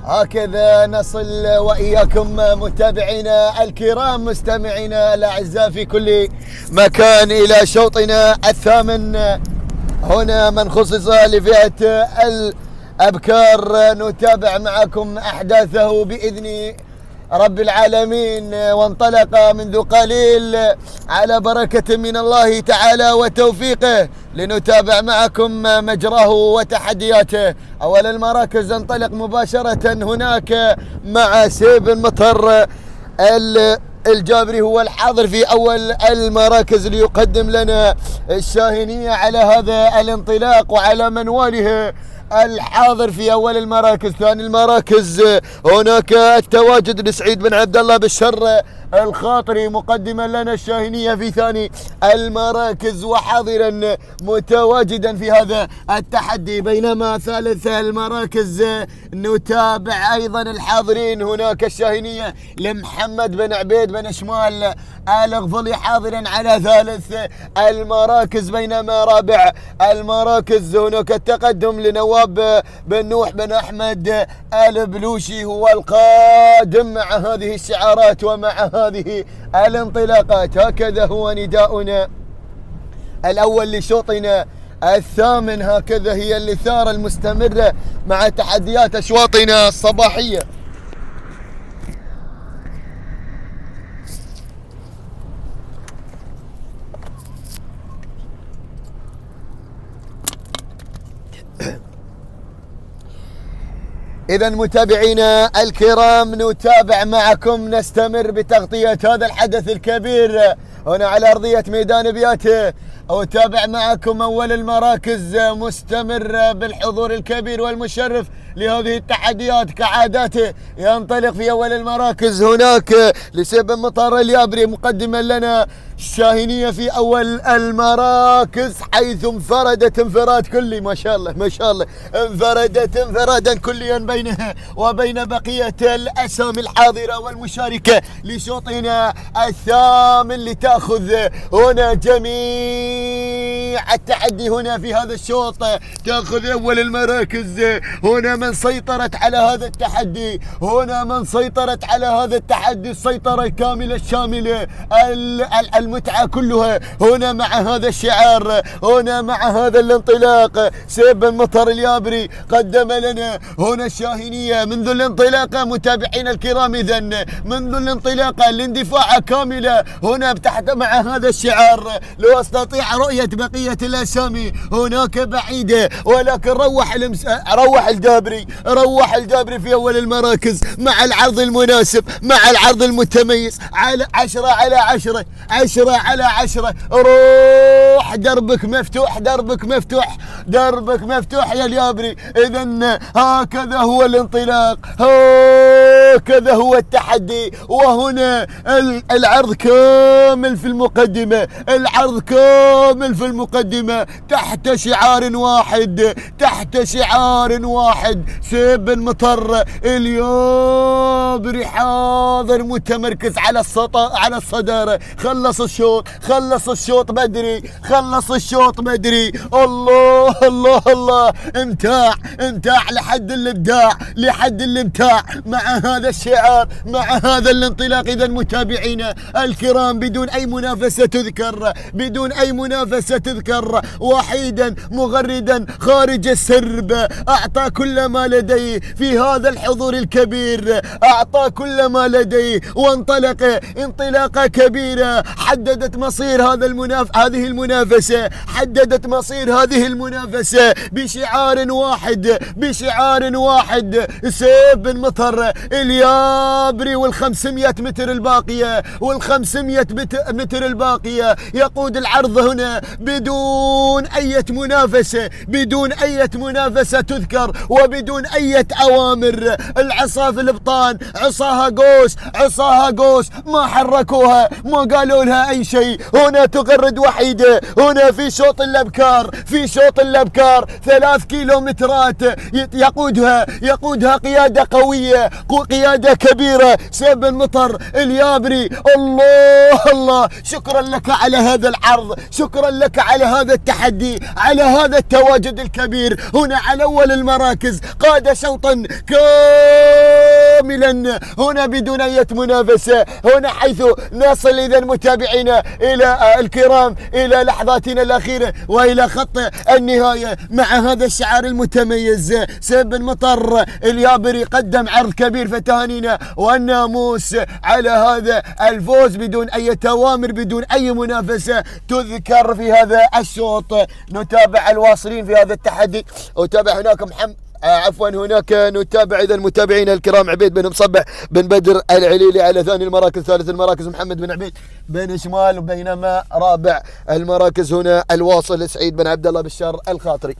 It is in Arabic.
هكذا نصل وإياكم متابعينا الكرام مستمعينا الأعزاء في كل مكان إلى شوطنا الثامن هنا من خصص لفئة الأبكار. نتابع معكم أحداثه بإذن رب العالمين، وانطلق منذ قليل على بركة من الله تعالى وتوفيقه لنتابع معكم مجراه وتحدياته. أول المراكز انطلق مباشرة هناك مع سيب المطر الجابري، هو الحاضر في أول المراكز ليقدم لنا الشاهينية على هذا الانطلاق وعلى منواله الحاضر في أول المراكز. ثاني المراكز هناك التواجد لسعيد بن عبد الله بالشر الخاطري مقدما لنا الشاهينية في ثاني المراكز وحاضرا متواجدا في هذا التحدي. بينما ثالث المراكز نتابع أيضا الحاضرين هناك الشاهينية لمحمد بن عبيد بن شمال الغفلي حاضرا على ثالث المراكز. بينما رابع المراكز هناك التقدم لنواب بن نوح بن أحمد البلوشي، هو القادم مع هذه الشعارات ومع هذه الانطلاقات. هكذا هو نداؤنا الأول لشوطنا الثامن، هكذا هي الإثارة المستمرة مع تحديات أشواطنا الصباحية. إذا متابعينا الكرام نتابع معكم، نستمر بتغطية هذا الحدث الكبير هنا على أرضية ميدان بياته. أتابع معكم أول المراكز مستمر بالحضور الكبير والمشرف لهذه التحديات كعاداته. ينطلق في أول المراكز هناك لسيب المطر اليابري مقدما لنا الشاهينية في أول المراكز، حيث انفردت انفراد كلي ما شاء الله ما شاء الله، انفردت انفرادا كليا بينها وبين بقية الأسامي الحاضرة والمشاركة لشوطنا الثامن لتأخذ هنا جميع التحدي هنا في هذا الشوط. تأخذ أول المراكز هنا من سيطرت على هذا التحدي، هنا من سيطرت على هذا التحدي السيطرة الكاملة الشاملة المتعة كلها هنا مع هذا الشعار، هنا مع هذا الانطلاق. سيب المطر اليابري قدم لنا هنا الشاهينية منذ الانطلاقة متابعينا الكرام. إذا منذ الانطلاقة الاندفاع كاملة هنا تحت مع هذا الشعار. لو استطيع رؤية بقية الأسامي هناك بعيدة، ولكن روح الجابري في أول المراكز مع العرض المناسب مع العرض المتميز على 10/10 10/10. روح دربك مفتوح يا اليابري. إذن هكذا هو الانطلاق، هكذا هو التحدي. وهنا العرض كامل في المقدمة تحت شعار واحد. سيب المطر اليابري حاضر متمركز على الصدارة. خلص الشوط بدري. الله امتاع لحد الابداع مع هذا الشعار مع هذا الانطلاق. اذا متابعينا الكرام بدون اي منافسة تذكر وحيدا مغردا خارج السرب، اعطى كل ما لديه في هذا الحضور الكبير، اعطى كل ما لديه وانطلق انطلاقة كبيرة حددت مصير هذه المنافسة بشعار واحد. سيب المطر اليابري وال500 متر الباقية يقود العرض هنا بدون أي منافسة تذكر وبدون أي أوامر. العصا في الابطان، عصاها قوس ما حركوها ما قالوا لها أي شيء. هنا تغرد وحيدة هنا في شوط الأبكار 3 كيلومترات يقودها قيادة قوية قيادة كبيرة. سيب المطر اليابري الله شكرا لك على هذا العرض، شكرا لك على هذا التحدي، على هذا التواجد الكبير هنا على أول المراكز. قاد شوطا كاملا هنا بدون أي منافسة. هنا حيث نصل إذا متابعينا إلى الكرام إلى لحظاتنا الأخيرة وإلى خط النهاية مع هذا الشعار المتميز. سيف بن مطر اليابري قدم عرض كبير فتهانينا والناموس على هذا الفوز بدون أي توامر بدون أي منافسة تذكر في هذا الشوط. نتابع الواصلين في هذا التحدي وتابع هناك هناك نتابع إذا المتابعين الكرام عبيد بن مصبح بن بدر العليلي على ثاني المراكز. ثالث المراكز محمد بن عبيد بن شمال، بينما رابع المراكز هنا الواصل سعيد بن عبد الله بشار الخاطري.